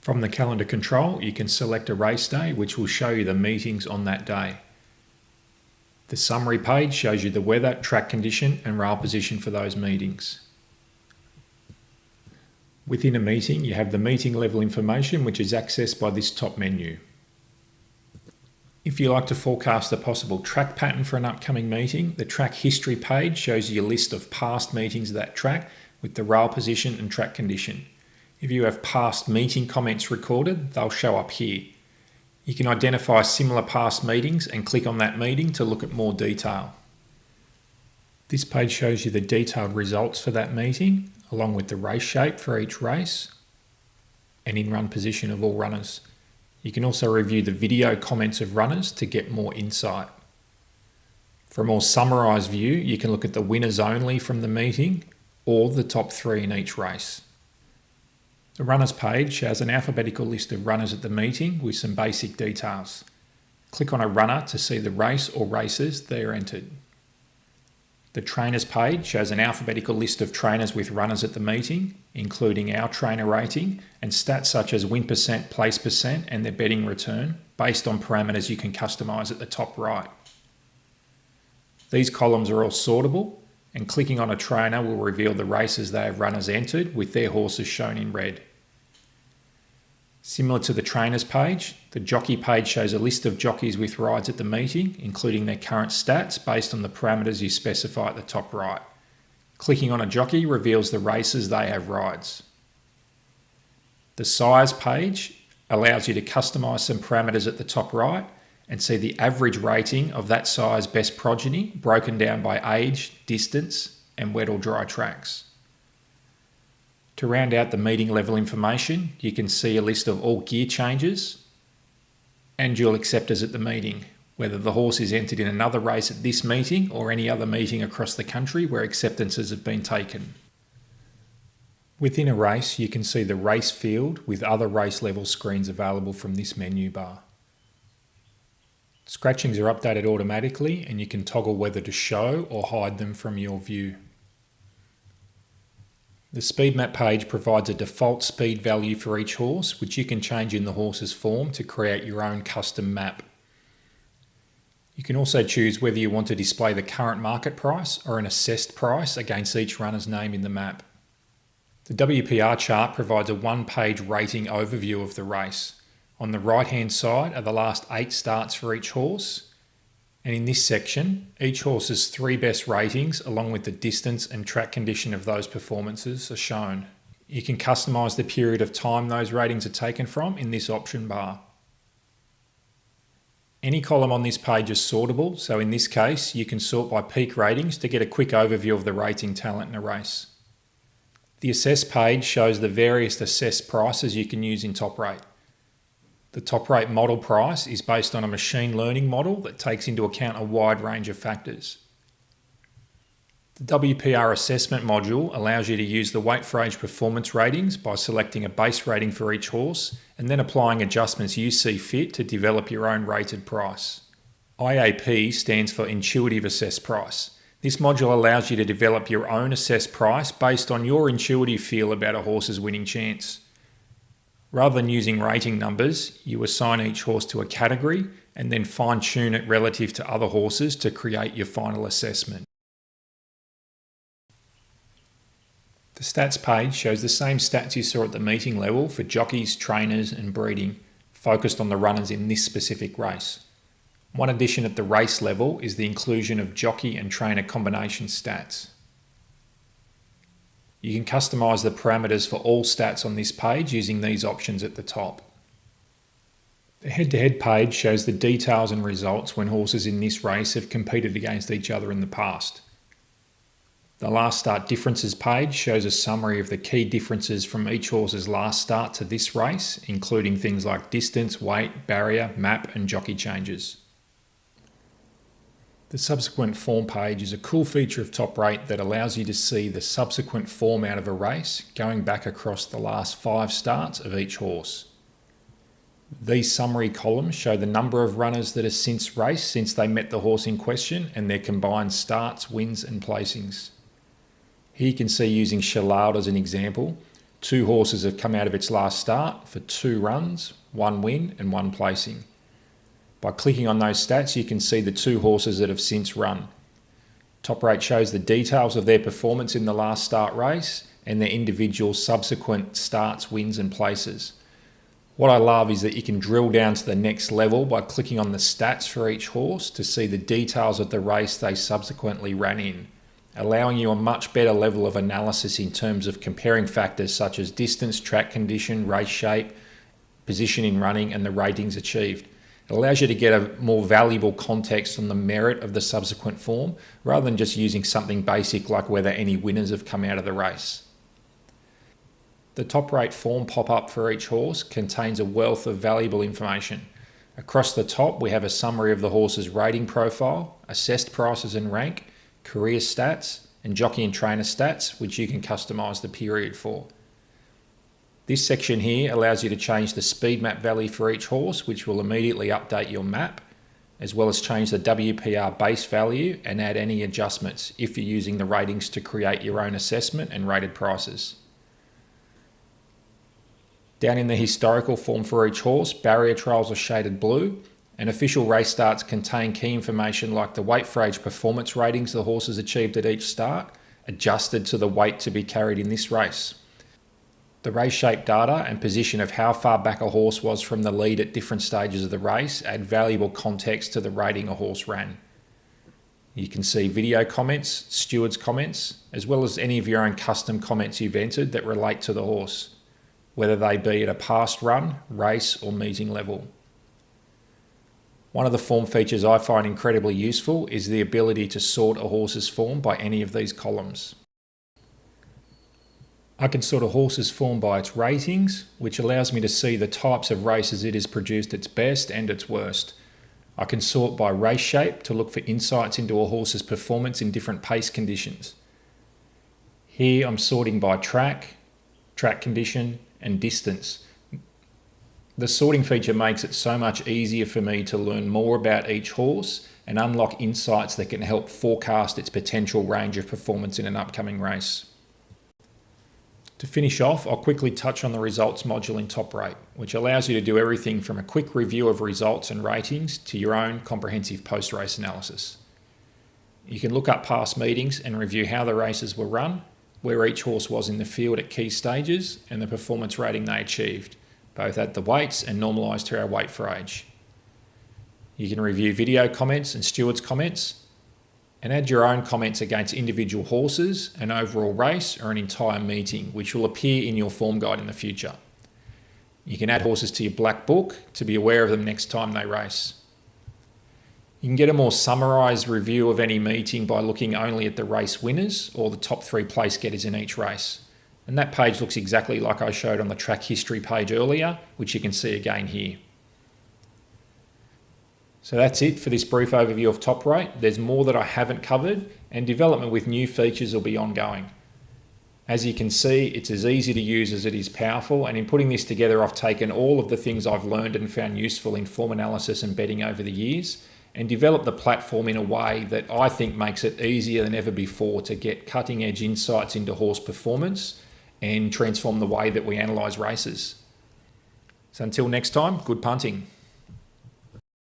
From the calendar control, you can select a race day, which will show you the meetings on that day. The summary page shows you the weather, track condition, and rail position for those meetings. Within a meeting, you have the meeting level information, which is accessed by this top menu. If you like to forecast a possible track pattern for an upcoming meeting, the track history page shows you a list of past meetings of that track with the rail position and track condition. If you have past meeting comments recorded, they'll show up here. You can identify similar past meetings and click on that meeting to look at more detail. This page shows you the detailed results for that meeting, along with the race shape for each race and in-run position of all runners. You can also review the video comments of runners to get more insight. For a more summarised view, you can look at the winners only from the meeting or the top 3 in each race. The runners page shows an alphabetical list of runners at the meeting with some basic details. Click on a runner to see the race or races they are entered. The trainers page shows an alphabetical list of trainers with runners at the meeting, including our trainer rating and stats such as win percent, place percent, and their betting return, based on parameters you can customise at the top right. These columns are all sortable, and clicking on a trainer will reveal the races they have runners entered with their horses shown in red. Similar to the trainers page, the jockey page shows a list of jockeys with rides at the meeting, including their current stats based on the parameters you specify at the top right. Clicking on a jockey reveals the races they have rides. The sires page allows you to customise some parameters at the top right and see the average rating of that sire's best progeny broken down by age, distance, and wet or dry tracks. To round out the meeting level information, you can see a list of all gear changes and dual acceptors at the meeting, whether the horse is entered in another race at this meeting or any other meeting across the country where acceptances have been taken. Within a race, you can see the race field with other race level screens available from this menu bar. Scratchings are updated automatically, and you can toggle whether to show or hide them from your view. The speed map page provides a default speed value for each horse, which you can change in the horse's form to create your own custom map. You can also choose whether you want to display the current market price or an assessed price against each runner's name in the map. The WPR chart provides a one-page rating overview of the race. On the right-hand side are the last 8 starts for each horse, and in this section, each horse's 3 best ratings along with the distance and track condition of those performances are shown. You can customise the period of time those ratings are taken from in this option bar. Any column on this page is sortable, so in this case you can sort by peak ratings to get a quick overview of the rating talent in a race. The assess page shows the various assessed prices you can use in TopRate. The TopRate model price is based on a machine learning model that takes into account a wide range of factors. The WPR assessment module allows you to use the weight for age performance ratings by selecting a base rating for each horse and then applying adjustments you see fit to develop your own rated price. IAP stands for Intuitive Assessed Price. This module allows you to develop your own assessed price based on your intuitive feel about a horse's winning chance. Rather than using rating numbers, you assign each horse to a category and then fine-tune it relative to other horses to create your final assessment. The stats page shows the same stats you saw at the meeting level for jockeys, trainers and breeding, focused on the runners in this specific race. One addition at the race level is the inclusion of jockey and trainer combination stats. You can customise the parameters for all stats on this page using these options at the top. The head-to-head page shows the details and results when horses in this race have competed against each other in the past. The last start differences page shows a summary of the key differences from each horse's last start to this race, including things like distance, weight, barrier, map and jockey changes. The subsequent form page is a cool feature of TopRate that allows you to see the subsequent form out of a race going back across the last 5 starts of each horse. These summary columns show the number of runners that have since raced since they met the horse in question and their combined starts, wins and placings. Here you can see, using Shalard as an example, 2 horses have come out of its last start for 2 runs, 1 win and 1 placing. By clicking on those stats, you can see the 2 horses that have since run. TopRate shows the details of their performance in the last start race and their individual subsequent starts, wins and places. What I love is that you can drill down to the next level by clicking on the stats for each horse to see the details of the race they subsequently ran in, allowing you a much better level of analysis in terms of comparing factors such as distance, track condition, race shape, position in running and the ratings achieved. It allows you to get a more valuable context on the merit of the subsequent form rather than just using something basic like whether any winners have come out of the race. The TopRate form pop-up for each horse contains a wealth of valuable information. Across the top, we have a summary of the horse's rating profile, assessed prices and rank, career stats, and jockey and trainer stats, which you can customise the period for. This section here allows you to change the speed map value for each horse, which will immediately update your map, as well as change the WPR base value and add any adjustments if you're using the ratings to create your own assessment and rated prices. Down in the historical form for each horse, barrier trials are shaded blue, and official race starts contain key information like the WFA Performance Ratings the horses achieved at each start, adjusted to the weight to be carried in this race. The race shape data and position of how far back a horse was from the lead at different stages of the race add valuable context to the rating a horse ran. You can see video comments, stewards' comments, as well as any of your own custom comments you've entered that relate to the horse, whether they be at a past run, race or meeting level. One of the form features I find incredibly useful is the ability to sort a horse's form by any of these columns. I can sort a horse's form by its ratings, which allows me to see the types of races it has produced its best and its worst. I can sort by race shape to look for insights into a horse's performance in different pace conditions. Here I'm sorting by track condition, and distance. The sorting feature makes it so much easier for me to learn more about each horse and unlock insights that can help forecast its potential range of performance in an upcoming race. To finish off, I'll quickly touch on the results module in TopRate, which allows you to do everything from a quick review of results and ratings to your own comprehensive post-race analysis. You can look up past meetings and review how the races were run, where each horse was in the field at key stages, and the performance rating they achieved, both at the weights and normalised to our weight for age. You can review video comments and stewards' comments, and add your own comments against individual horses, an overall race, or an entire meeting, which will appear in your form guide in the future. You can add horses to your black book to be aware of them next time they race. You can get a more summarised review of any meeting by looking only at the race winners or the top 3 place getters in each race. And that page looks exactly like I showed on the track history page earlier, which you can see again here. So that's it for this brief overview of TopRate. There's more that I haven't covered, and development with new features will be ongoing. As you can see, it's as easy to use as it is powerful, and in putting this together, I've taken all of the things I've learned and found useful in form analysis and betting over the years, and develop the platform in a way that I think makes it easier than ever before to get cutting edge insights into horse performance and transform the way that we analyse races. So until next time, good punting.